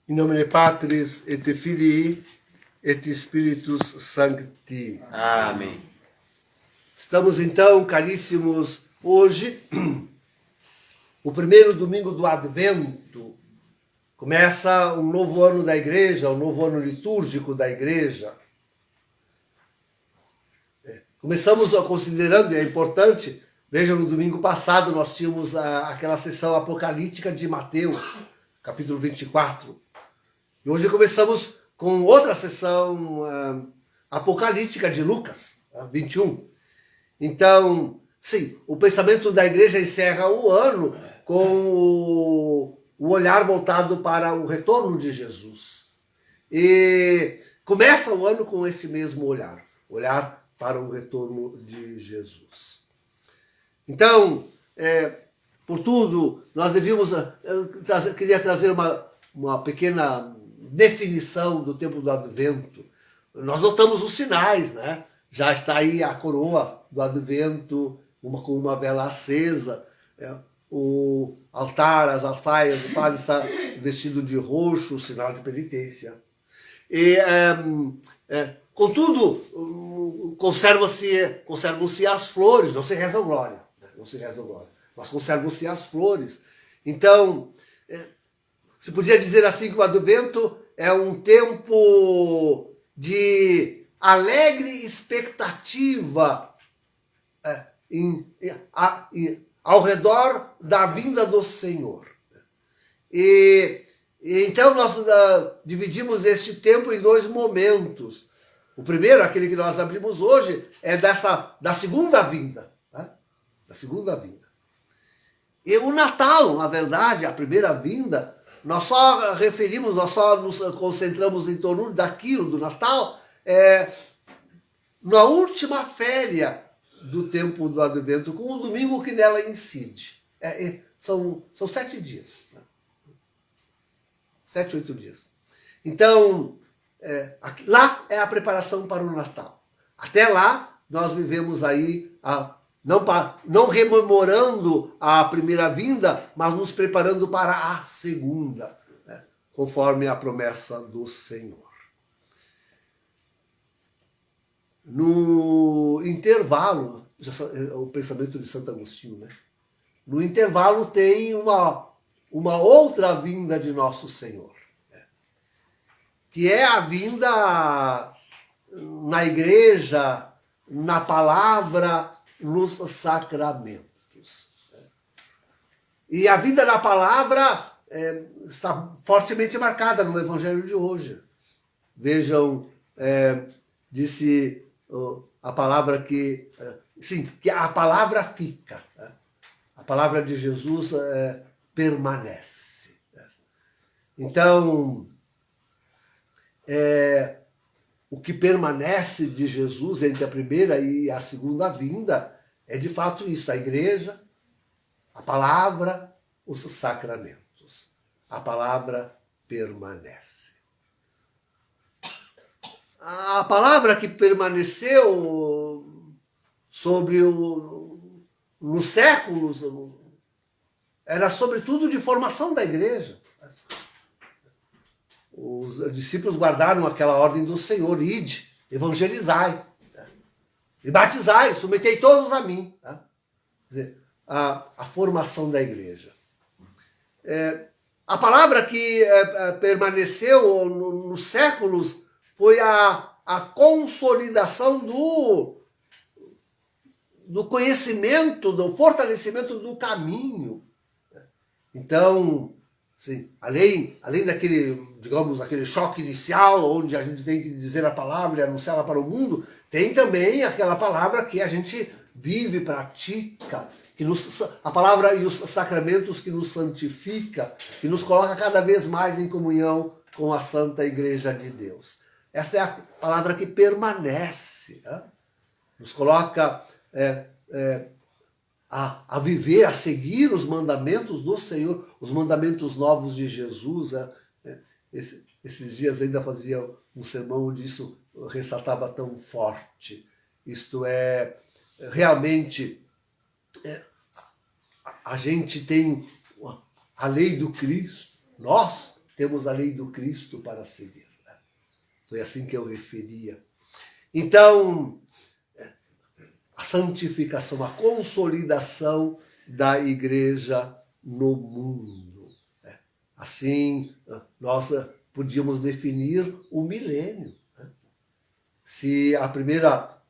In nomine Patris et Filii et Spiritus Sancti. Amém. Estamos então, caríssimos, hoje, o primeiro domingo do Advento. Começa um novo ano da igreja, um novo ano litúrgico da igreja. Começamos considerando, e é importante, veja, no domingo passado nós tínhamos aquela sessão apocalíptica de Mateus, capítulo 24. E hoje começamos com outra sessão apocalíptica de Lucas, 21. Então, sim, o pensamento da igreja encerra o ano com o olhar voltado para o retorno de Jesus. E começa o ano com esse mesmo olhar para o retorno de Jesus. Então, por tudo, nós devíamos... Eu queria trazer uma pequena definição do tempo do Advento. Nós notamos os sinais, né? Já está aí a coroa do Advento, com uma vela acesa, o altar, as alfaias, o padre está vestido de roxo, sinal de penitência. E, contudo, conservam-se as flores, não se reza o glória, né? Não se reza o glória, mas conservam-se as flores. Então, se podia dizer assim que o Advento é um tempo de alegre expectativa ao redor da vinda do Senhor. E então nós dividimos este tempo em dois momentos. O primeiro, aquele que nós abrimos hoje, é da segunda vinda. Né? Da segunda vinda. E o Natal, na verdade, a primeira vinda, nós só nos concentramos em torno daquilo, do Natal, na última féria do tempo do Advento, com o domingo que nela incide. São 7 dias. Né? 7, 8 dias. Então, lá é a preparação para o Natal. Até lá, nós vivemos aí, não rememorando a primeira vinda, mas nos preparando para a segunda, né? Conforme a promessa do Senhor. No intervalo, o pensamento de Santo Agostinho, né? No intervalo tem uma outra vinda de Nosso Senhor, né? Que é a vinda na igreja, na palavra, nos sacramentos. E a vinda na palavra está fortemente marcada no Evangelho de hoje. Vejam, disse a palavra que a palavra fica. A palavra de Jesus permanece. Então, o que permanece de Jesus entre a primeira e a segunda vinda é de fato isso, a igreja, a palavra, os sacramentos. A palavra permanece. A palavra que permaneceu nos séculos era sobretudo de formação da igreja. Os discípulos guardaram aquela ordem do Senhor: ide, evangelizai, e batizai, submetei todos a mim. Quer dizer, a formação da igreja. A palavra que permaneceu nos séculos foi a consolidação do conhecimento, do fortalecimento do caminho. Então, sim, além daquele, digamos, aquele choque inicial, onde a gente tem que dizer a palavra e anunciá-la para o mundo, tem também aquela palavra que a gente vive, pratica, a palavra e os sacramentos que nos santifica, que nos coloca cada vez mais em comunhão com a Santa Igreja de Deus. Esta é a palavra que permanece, né? Nos coloca a viver, a seguir os mandamentos do Senhor, os mandamentos novos de Jesus. Esses dias ainda fazia um sermão onde isso ressaltava tão forte. Isto é, realmente, a gente tem a lei do Cristo, nós temos a lei do Cristo para seguir. Né? Foi assim que eu referia. Então, a santificação, a consolidação da igreja no mundo. Né? Assim, nós podíamos definir o milênio. Né? Se a primeira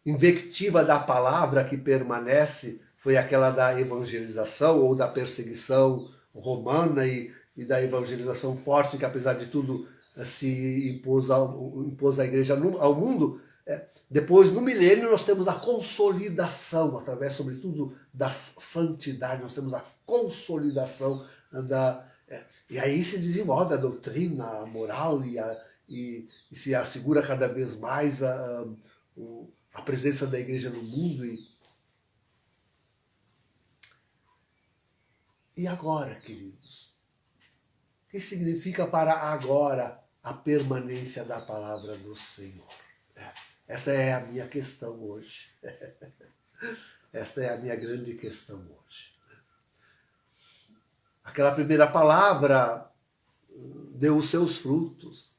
invectiva da palavra que permanece foi aquela da evangelização ou da perseguição romana e da evangelização forte, que apesar de tudo se impôs à igreja ao mundo, depois no milênio nós temos a consolidação, através sobretudo da santidade, nós temos a consolidação e aí se desenvolve a doutrina, a moral e se assegura cada vez mais a presença da igreja no mundo. E agora, queridos? O que significa para agora a permanência da palavra do Senhor? Essa é a minha questão hoje. Essa é a minha grande questão hoje. Aquela primeira palavra deu os seus frutos.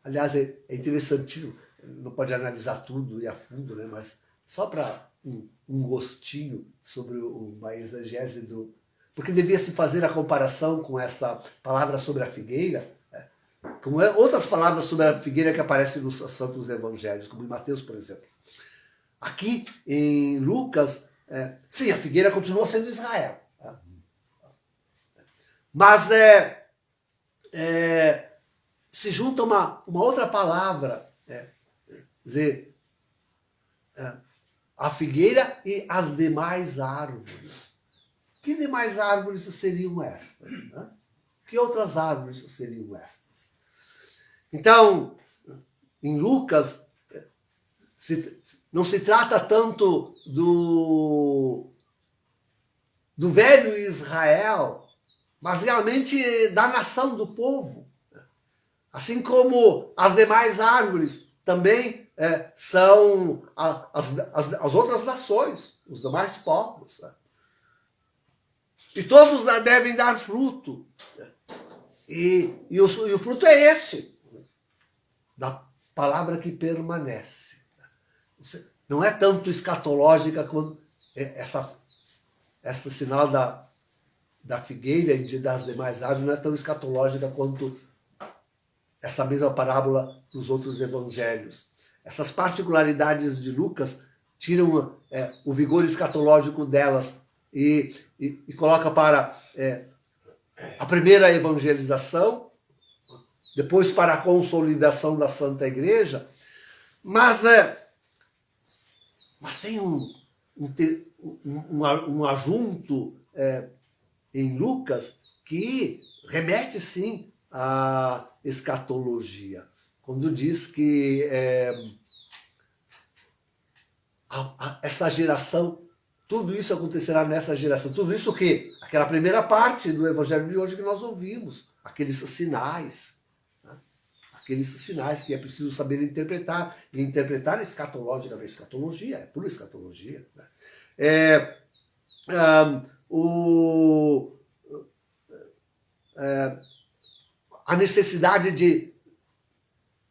Aliás, é interessantíssimo. Não pode analisar tudo e a fundo, né? Mas só para um gostinho sobre uma exegese do... Porque devia se fazer a comparação com essa palavra sobre a figueira, com outras palavras sobre a figueira que aparecem nos santos evangelhos, como em Mateus, por exemplo. Aqui em Lucas, sim, a figueira continua sendo Israel. Mas se junta uma outra palavra, dizer, a figueira e as demais árvores. Que demais árvores seriam estas? Né? Que outras árvores seriam estas? Então, em Lucas, não se trata tanto do velho Israel, mas realmente da nação, do povo. Assim como as demais árvores também são as outras nações, os demais povos. E todos devem dar fruto. E o fruto é este, da palavra que permanece. Não é tanto escatológica quanto esta sinal da figueira e das demais árvores, não é tão escatológica quanto essa mesma parábola dos outros evangelhos. Essas particularidades de Lucas tiram o vigor escatológico delas e coloca para a primeira evangelização, depois para a consolidação da Santa Igreja, mas tem um ajunto em Lucas que remete sim à escatologia, quando diz que essa geração, tudo isso acontecerá nessa geração. Tudo isso que? Aquela primeira parte do evangelho de hoje que nós ouvimos. Aqueles sinais. Né? Aqueles sinais que é preciso saber interpretar. E interpretar escatologicamente. Escatologia, é pura escatologia. Né? A necessidade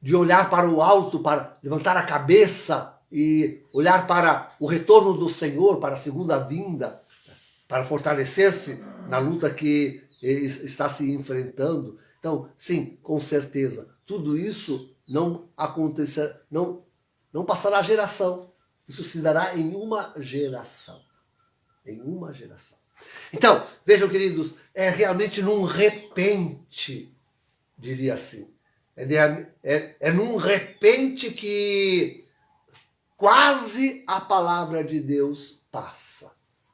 de olhar para o alto, para levantar a cabeça e olhar para o retorno do Senhor, para a segunda vinda, para fortalecer-se na luta que está se enfrentando. Então, sim, com certeza, tudo isso não acontecerá, não passará geração. Isso se dará em uma geração. Em uma geração. Então, vejam, queridos, é realmente num repente, diria assim. É num repente que quase a palavra de Deus passa.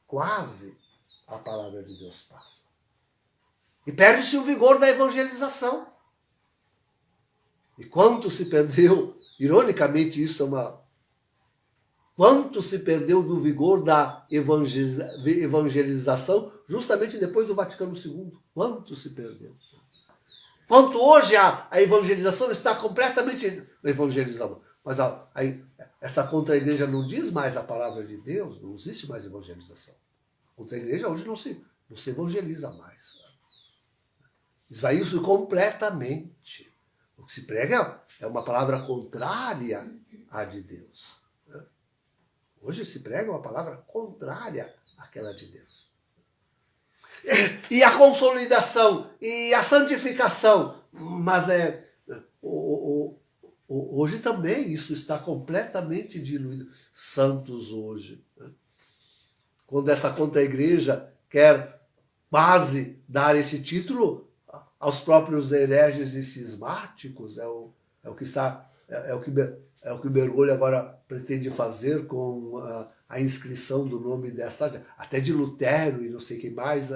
Quase a palavra de Deus passa. E perde-se o vigor da evangelização. E quanto se perdeu, ironicamente isso é uma... Quanto se perdeu do vigor da evangelização justamente depois do Vaticano II. Quanto se perdeu. Quanto hoje a evangelização está completamente... Evangelização. Mas essa contra-igreja não diz mais a palavra de Deus, não existe mais evangelização. Contra-igreja hoje não se evangeliza mais. Esvaiu-se completamente. O que se prega é uma palavra contrária à de Deus. Hoje se prega uma palavra contrária àquela de Deus. E a consolidação, e a santificação. Mas hoje também isso está completamente diluído. Santos hoje. Quando essa contra-igreja quer quase dar esse título aos próprios hereges e cismáticos, é o que o Bergoglio agora pretende fazer com a inscrição do nome desta, até de Lutero e não sei quem mais.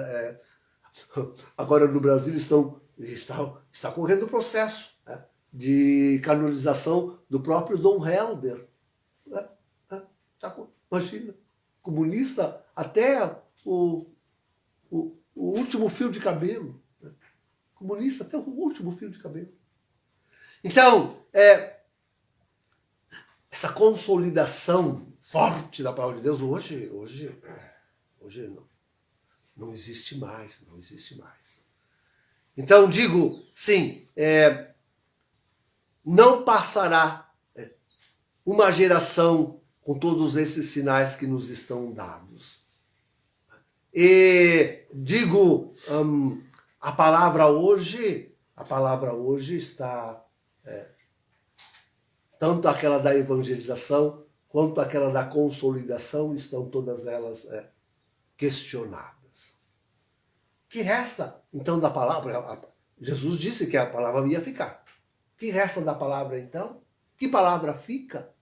Agora no Brasil está correndo o processo de canonização do próprio Dom Helder. Imagina, comunista até o último fio de cabelo. Comunista até o último fio de cabelo. Então, essa consolidação forte da palavra de Deus hoje não existe mais, não existe mais. Então digo, sim, não passará uma geração com todos esses sinais que nos estão dados. E digo, a palavra hoje está tanto aquela da evangelização quanto aquela da consolidação, estão todas elas questionadas. Que resta, então, da palavra? Jesus disse que a palavra ia ficar. Que resta da palavra, então? Que palavra fica?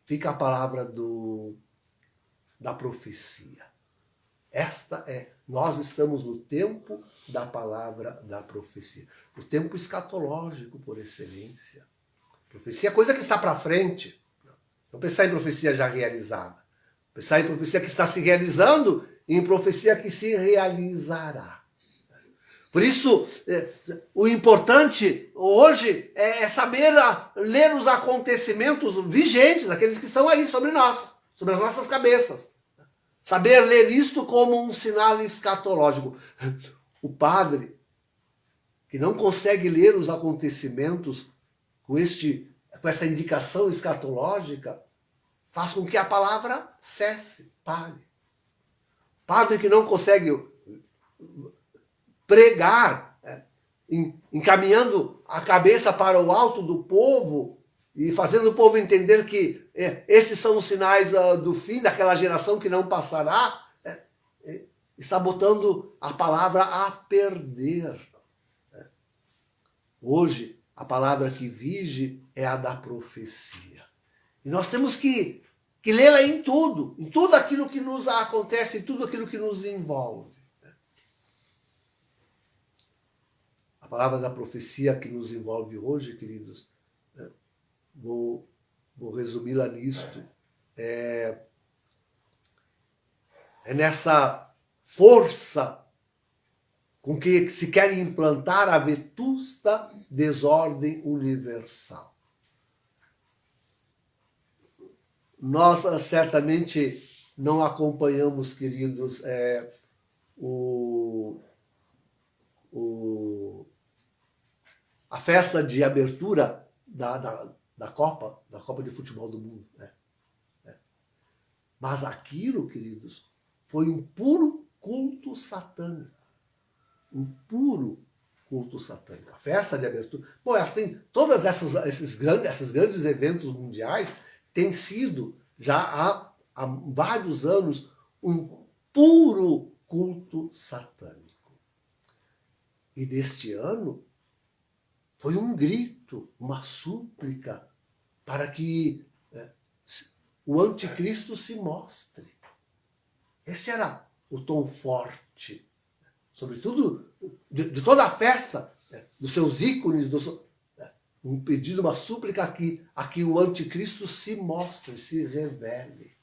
Fica a palavra da profecia. Nós estamos no tempo da palavra da profecia. O tempo escatológico por excelência. Profecia é coisa que está para frente. Não pensar em profecia já realizada. Pensar em profecia que está se realizando e em profecia que se realizará. Por isso, o importante hoje é saber ler os acontecimentos vigentes, aqueles que estão aí sobre nós, sobre as nossas cabeças. Saber ler isto como um sinal escatológico. O padre que não consegue ler os acontecimentos com essa indicação escatológica faz com que a palavra cesse, pare. Padre que não consegue pregar, encaminhando a cabeça para o alto do povo e fazendo o povo entender que esses são os sinais do fim daquela geração que não passará, está botando a palavra a perder. Hoje, a palavra que vige é a da profecia. E nós temos que lê-la em tudo aquilo que nos acontece, em tudo aquilo que nos envolve. A palavra da profecia que nos envolve hoje, queridos, vou resumi-la nisto. É nessa força com que se quer implantar a vetusta desordem universal. Nós certamente não acompanhamos, queridos, a festa de abertura da Copa de Futebol do Mundo. Mas aquilo, queridos, foi um puro culto satânico. Um puro culto satânico. A festa de abertura. Bom, todas esses grandes eventos mundiais têm sido, já há vários anos, um puro culto satânico. E deste ano foi um grito, uma súplica para que o anticristo se mostre. Esse era o tom forte, sobretudo de toda a festa, dos seus ícones, um pedido, uma súplica a que o anticristo se mostre, se revele.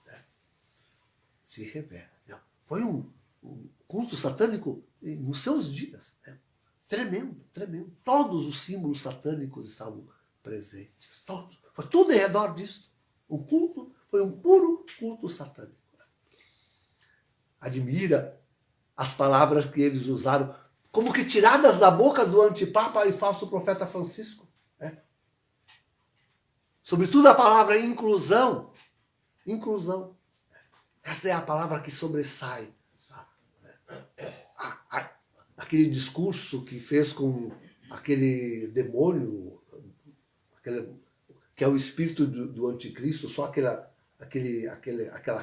Se revele. Foi um culto satânico nos seus dias. Tremendo, tremendo. Todos os símbolos satânicos estavam presentes. Todos. Foi tudo em redor disso. Foi um puro culto satânico. Admira as palavras que eles usaram. como que tiradas da boca do antipapa e falso profeta Francisco. Sobretudo a palavra inclusão. Inclusão. Essa é a palavra que sobressai. Aquele discurso que fez com aquele demônio, que é o espírito do anticristo, só aquela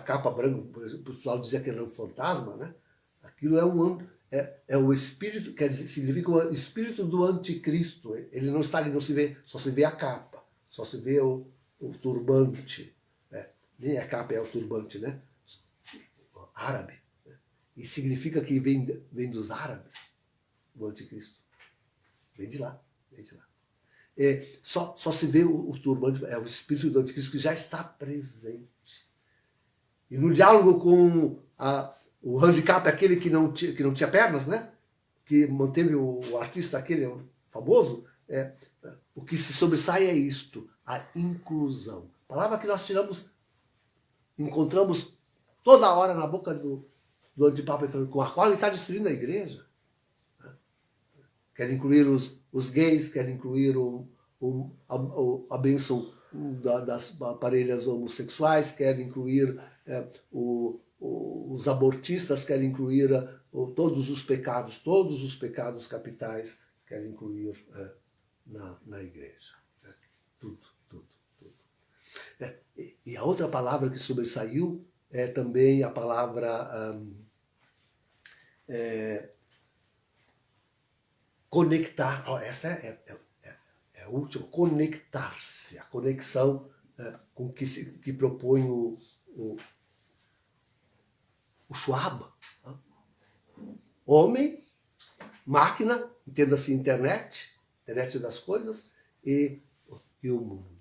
capa branca, o pessoal dizia que era um fantasma, né? Aquilo é o espírito, quer dizer, significa o espírito do anticristo. Ele não está ali, não se vê, só se vê a capa, só se vê o turbante. Nem a capa, é o turbante, né? Árabe. E significa que vem dos árabes, o anticristo. Vem de lá, vem de lá. Só se vê o turbante, é o espírito do anticristo que já está presente. E no diálogo com o handicap, aquele que não tinha pernas, né? Que manteve o artista aquele famoso, o que se sobressai é isto, a inclusão. Palavra que nós encontramos toda hora na boca do antipapa, com a qual ele está destruindo a igreja. Quer incluir os gays, quer incluir a bênção das parelhas homossexuais, quer incluir os abortistas, quer incluir todos os pecados capitais, quer incluir na igreja. Tudo. E a outra palavra que sobressaiu é também a palavra conectar. Essa é a última, conectar-se, a conexão com que propõe o Schwab. Homem, máquina, entenda-se internet das coisas, e o mundo.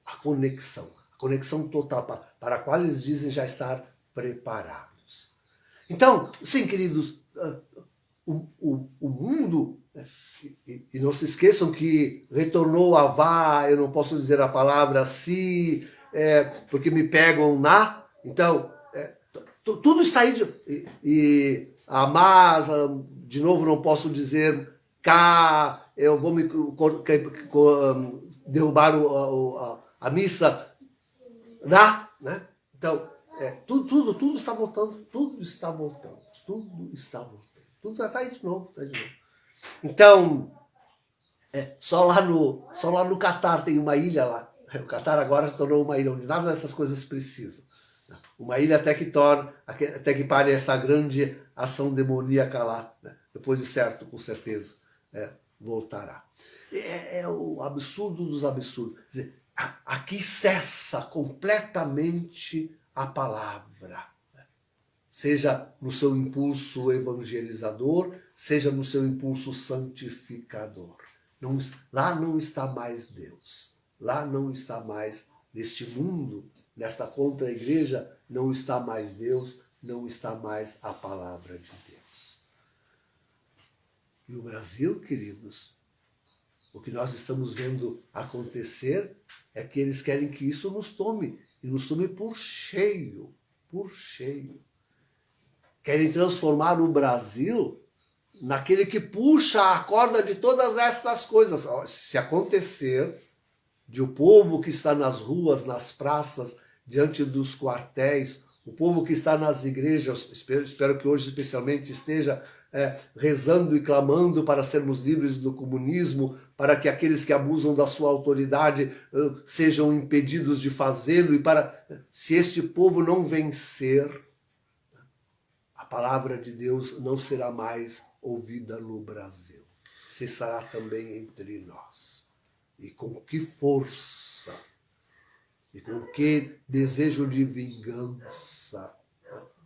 A conexão total, para a qual eles dizem já estar preparados. Então, sim, queridos, o mundo, e não se esqueçam que retornou a vá, eu não posso dizer a palavra se, porque me pegam na, então, tudo está aí, e a mas, de novo não posso dizer cá, eu vou me derrubar a missa na, né? Então, tudo está voltando, tudo está aí de novo, Então, só lá no Catar tem uma ilha lá. O Catar agora se tornou uma ilha onde nada dessas coisas precisam. Uma ilha até que pare essa grande ação demoníaca lá, né? Depois de certo, com certeza, voltará. É o absurdo dos absurdos. Quer dizer, aqui cessa completamente a palavra. Seja no seu impulso evangelizador, seja no seu impulso santificador. Lá não está mais Deus. Lá não está mais, neste mundo, nesta contra-igreja, não está mais Deus, não está mais a palavra de Deus. E o Brasil, queridos, o que nós estamos vendo acontecer é que eles querem que isso nos tome, e nos tome por cheio, Querem transformar o Brasil naquele que puxa a corda de todas estas coisas. Se acontecer de o povo que está nas ruas, nas praças, diante dos quartéis, o povo que está nas igrejas, espero que hoje especialmente esteja rezando e clamando para sermos livres do comunismo, para que aqueles que abusam da sua autoridade sejam impedidos de fazê-lo, e se este povo não vencer, a palavra de Deus não será mais ouvida no Brasil. Cessará também entre nós. E com que força, e com que desejo de vingança.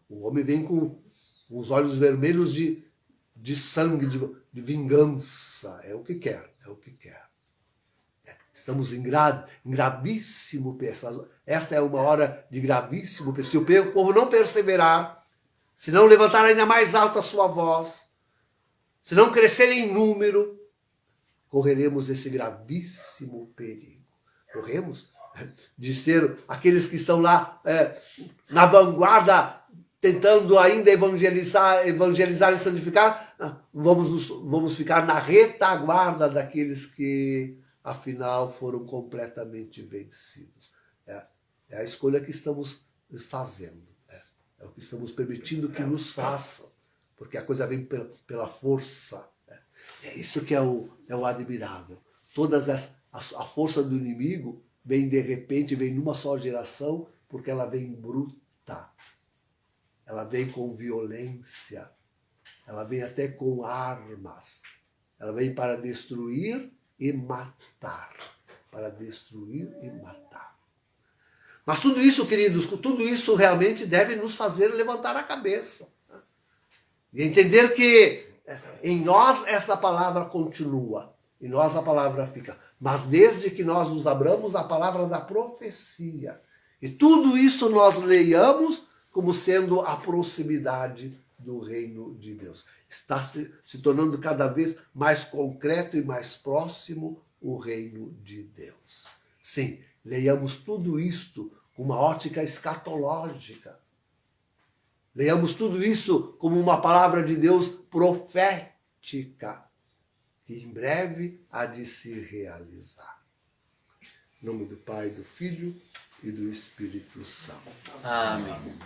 O homem vem com os olhos vermelhos de sangue, de vingança. É o que quer. Estamos em gravíssimo peso. Esta é uma hora de gravíssimo peso. Se o povo não perseverar, se não levantar ainda mais alta a sua voz, se não crescer em número, correremos esse gravíssimo perigo. Corremos de ser aqueles que estão lá na vanguarda tentando ainda evangelizar e santificar, vamos ficar na retaguarda daqueles que, afinal, foram completamente vencidos. É a escolha que estamos fazendo. É o que estamos permitindo que nos façam, porque a coisa vem pela força. É isso que é o admirável. A força do inimigo vem de repente, vem numa só geração, porque ela vem bruta. Ela vem com violência. Ela vem até com armas. Ela vem para destruir e matar. Para destruir e matar. Mas tudo isso, queridos, tudo isso realmente deve nos fazer levantar a cabeça. E entender que em nós essa palavra continua. Em nós a palavra fica. Mas desde que nós nos abramos a palavra da profecia. E tudo isso nós leiamos como sendo a proximidade do reino de Deus. Está se tornando cada vez mais concreto e mais próximo o reino de Deus. Sim, leiamos tudo isto com uma ótica escatológica. Leiamos tudo isso como uma palavra de Deus profética, que em breve há de se realizar. Em nome do Pai, do Filho e do Espírito Santo. Amém.